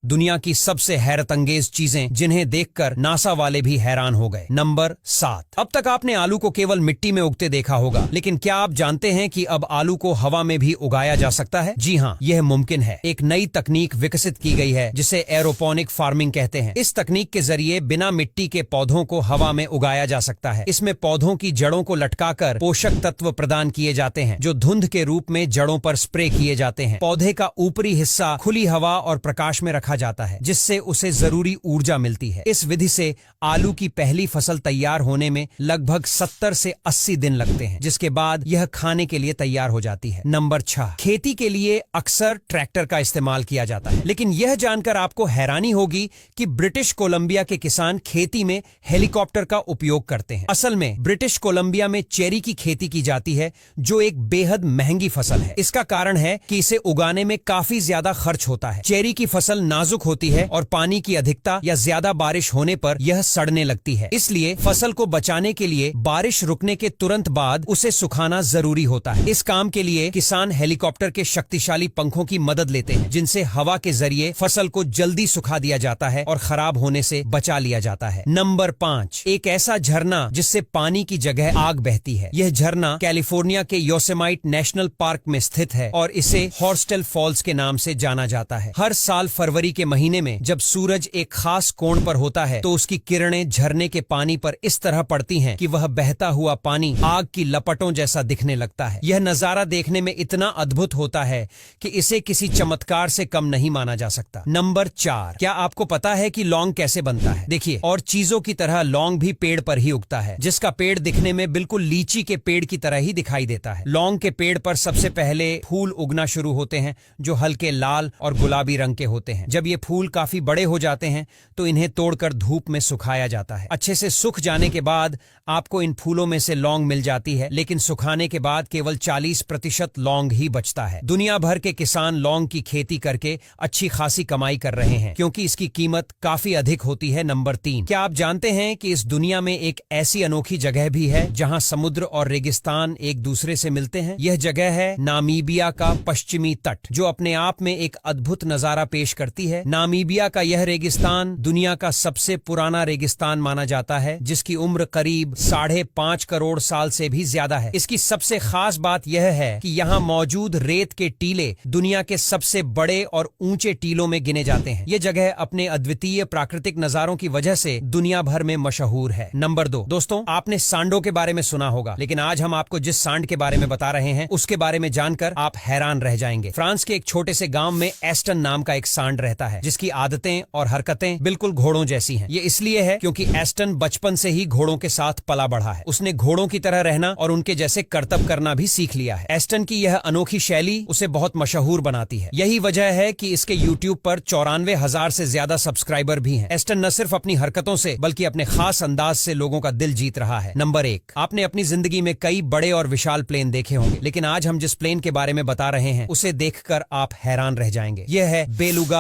दुनिया की सबसे हैरतअंगेज चीजें जिन्हें देखकर नासा वाले भी हैरान हो गए। नंबर 7। अब तक आपने आलू को केवल मिट्टी में उगते देखा होगा, लेकिन क्या आप जानते हैं कि अब आलू को हवा में भी उगाया जा सकता है? जी हाँ, यह मुमकिन है। एक नई तकनीक विकसित की गई है जिसे एरोपोनिक फार्मिंग कहते हैं। इस तकनीक के जरिए बिना मिट्टी के पौधों को हवा में उगाया जा सकता है। इसमें पौधों की जड़ों को लटकाकर पोषक तत्व प्रदान किए जाते हैं जो धुंध के रूप में जड़ों पर स्प्रे किए जाते हैं। पौधे का ऊपरी हिस्सा खुली हवा और प्रकाश में रखा जाता है जिससे उसे जरूरी ऊर्जा मिलती है। इस विधि से आलू की पहली फसल तैयार होने में लगभग 70 से 80 दिन लगते हैं, जिसके बाद यह खाने के लिए तैयार हो जाती है। नंबर 6। खेती के लिए अक्सर ट्रैक्टर का इस्तेमाल किया जाता है, लेकिन यह जानकर आपको हैरानी होगी कि ब्रिटिश कोलंबिया के किसान खेती में हेलीकॉप्टर का उपयोग करते हैं। असल में ब्रिटिश कोलंबिया में चेरी की खेती की जाती है जो एक बेहद महंगी फसल है। इसका कारण है कि इसे उगाने में काफी ज्यादा खर्च होता है। चेरी की फसल नाजुक होती है और पानी की अधिकता या ज्यादा बारिश होने पर यह सड़ने लगती है। इसलिए फसल को बचाने के लिए बारिश रुकने के तुरंत बाद उसे सुखाना जरूरी होता है। इस काम के लिए किसान हेलीकॉप्टर के शक्तिशाली पंखों की मदद लेते हैं जिनसे हवा के जरिए फसल को जल्दी सुखा दिया जाता है और खराब होने से बचा लिया जाता है। नंबर 5। एक ऐसा झरना जिससे पानी की जगह आग बहती है। यह झरना कैलिफोर्निया के योसेमाइट नेशनल पार्क में स्थित है और इसे हॉर्स्टेल फॉल्स के नाम से जाना जाता है। हर साल फरवरी के महीने में जब सूरज एक खास कोण पर होता है तो उसकी किरणें झरने के पानी पर इस तरह पड़ती हैं कि वह बहता हुआ पानी आग की लपटों जैसा दिखने लगता है। यह नजारा देखने में इतना अद्भुत होता है कि इसे किसी चमत्कार से कम नहीं माना जा सकता। नंबर 4। क्या आपको पता है कि लौंग कैसे बनता है? देखिए, और चीजों की तरह लौंग भी पेड़ पर ही उगता है, जिसका पेड़ दिखने में बिल्कुल लीची के पेड़ की तरह ही दिखाई देता है। लौंग के पेड़ पर सबसे पहले फूल उगना शुरू होते हैं जो हल्के लाल और गुलाबी रंग के होते हैं। जब ये फूल काफी बड़े हो जाते हैं तो इन्हें तोड़कर धूप में सुखाया जाता है। अच्छे से सूख जाने के बाद आपको इन फूलों में से लौंग मिल जाती है, लेकिन सुखाने के बाद केवल 40% लौंग ही बचता है। दुनिया भर के किसान लौंग की खेती करके अच्छी खासी कमाई कर रहे हैं क्योंकि इसकी कीमत काफी अधिक होती है। नंबर 3। क्या आप जानते हैं कि इस दुनिया में एक ऐसी अनोखी जगह भी है जहां समुद्र और रेगिस्तान एक दूसरे से मिलते हैं? यह जगह है नामीबिया का पश्चिमी तट, जो अपने आप में एक अद्भुत नजारा पेश करती है। नामीबिया का यह रेगिस्तान दुनिया का सबसे पुराना रेगिस्तान माना जाता है, जिसकी उम्र करीब 5.5 करोड़ साल से भी ज्यादा है। इसकी सबसे खास बात यह है कि यहाँ मौजूद रेत के टीले दुनिया के सबसे बड़े और ऊंचे टीलों में गिने जाते हैं। ये जगह अपने अद्वितीय प्राकृतिक नजारों की वजह से दुनिया भर में मशहूर है। नंबर 2। दोस्तों, आपने सांडों के बारे में सुना होगा, लेकिन आज हम आपको जिस सांड के बारे में बता रहे हैं उसके बारे में जानकर आप हैरान रह जाएंगे। फ्रांस के एक छोटे से गांव में एस्टन नाम का एक सांड रहता है जिसकी आदतें और हरकतें बिल्कुल घोड़ों जैसी हैं। ये इसलिए है क्योंकि एस्टन बचपन से ही घोड़ों के साथ पला बढ़ा है। उसने घोड़ों की तरह रहना और उनके जैसे करतब करना भी सीख लिया है। एस्टन की यह अनोखी शैली उसे बहुत मशहूर बनाती है। यही वजह है कि इसके यूट्यूब पर 94,000 से ज्यादा सब्सक्राइबर भी हैं। एस्टन न सिर्फ अपनी हरकतों से बल्कि अपने खास अंदाज से लोगों का दिल जीत रहा है। नंबर 1। आपने अपनी जिंदगी में कई बड़े और विशाल प्लेन देखे होंगे, लेकिन आज हम जिस प्लेन के बारे में बता रहे हैं उसे देखकर आप हैरान रह जाएंगे। यह है बेलुगा